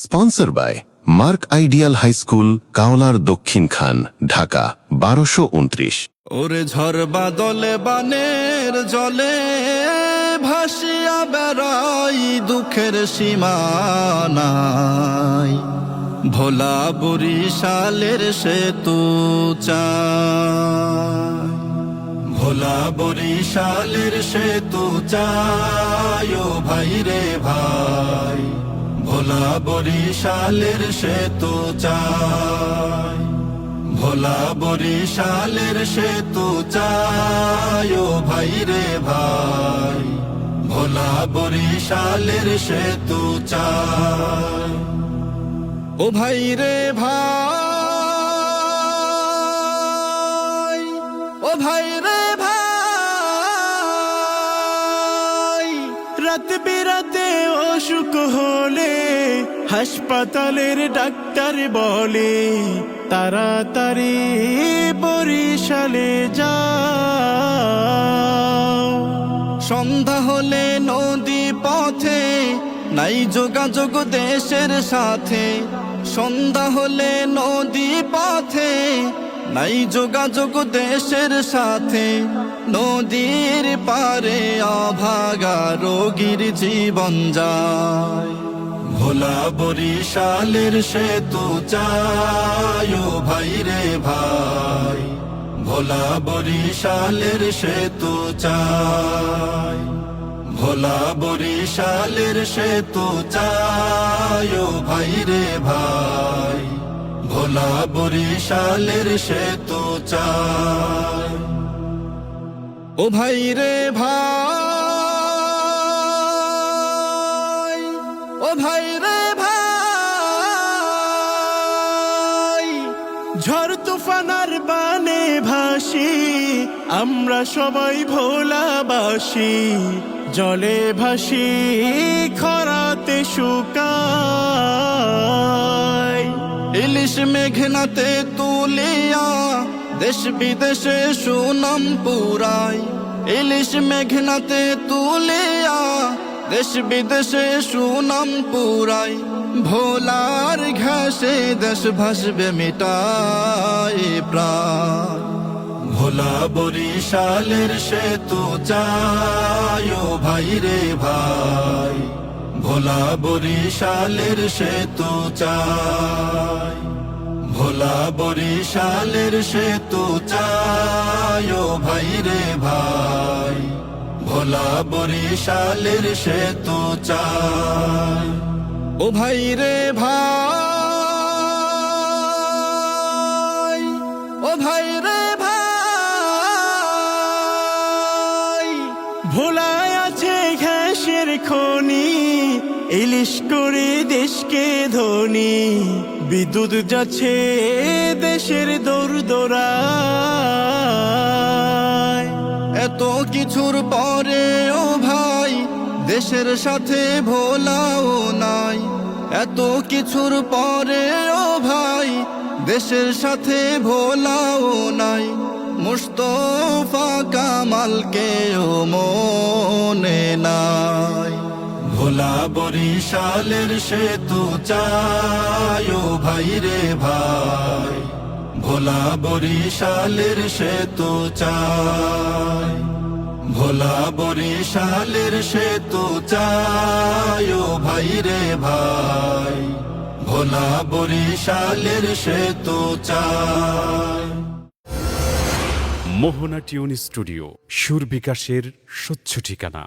Sponsor by Mark Ideal High School, কাওলার Dakshinkhan, Dhaka 1229। ওরে ঝড় বাদলে বানের জলে ভাসিয়া বেড়াই দুঃখের সীমানায়, ভোলা বরিশালের সেতু চাই, ভোলা বরিশালের সেতু চাই ও ভাই রে ভাই, ভোলা বরিশালের সেতু চাই, ভোলা বরিশালের সেতু চাই ও ভাই রে ভাই, ভোলা বরিশালের সেতু চাই ও ভাই রে ভাই, ও ভাই রে ভাই। রাত বিরাতে অসুখ হলে হাসপাতালের ডাক্তার বলে তাড়াতাড়ি বরিশালে যাও। সন্ধ্যা হলে নদী পথে নাই যোগাযোগ দেশের সাথে, সন্ধ্যা হলে নদী পথে নাই যোগাযোগ দেশের সাথে, নদীর পারে অভাগা রোগীর জীবন যায়। ভোলা বরিশালের সেতু চাই ও ভাই রে ভাই, ভোলা বরিশালের সেতু চাই, ভোলা বরিশালের সেতু চাই ও ভাই রে ভাই, ভোলা বরিশালের সেতু চাই ও ভাই রে ভাই, ও ভাই রে ভাই। ঝড় তুফানার বানে ভাসি আমরা সবাই ভোলাবাসী, জলে ভাসি খরাতে শুকাই, ইলিশ মেঘনাতে তুলিয়া দেশ বিদেশে সুনাম পুরাই, ইলিশ মেঘনাতে তুলিয়া দেশ বিদেশে সুনাম পুরাই, ভোলার ঘাসে দেশ ভাসবে মিটাই প্রাণ। ভোলা বরিশালের সেতু চাই ও ভাই রে ভাই, ভোলা বরিশালের সেতু চাই, ভোলা বরিশালের সেতু চাই ও ভাই রে ভাই, ভোলা বরিশালের সেতু চাই ও ভাই রে ভাই, ও ভাই রে ভাই। ভোলায় আছে ঘাসের খনি, ইলিশ করে দেশকে ধনী, বিদ্যুৎ যাচ্ছে দেশের দোরদোরায়। এত কিছুর পরে ও ভাই দেশের সাথে ভোলাও নাই, এত কিছুর পরে ও ভাই দেশের সাথে ভোলাও নাই, মুস্তফা কামালকে ও মনে নাই। ভোলা বরিশালের সেতু চাই ও ভাই রে ভাই, ভোলা বরিশালের সেতু চাই, ভোলা বরিশালের সেতু চাই ও ভাই রে ভাই, ভোলা বরিশালের সেতু চাই। মোহনা টিউন স্টুডিও, সুর বিকাশের স্বচ্ছ ঠিকানা।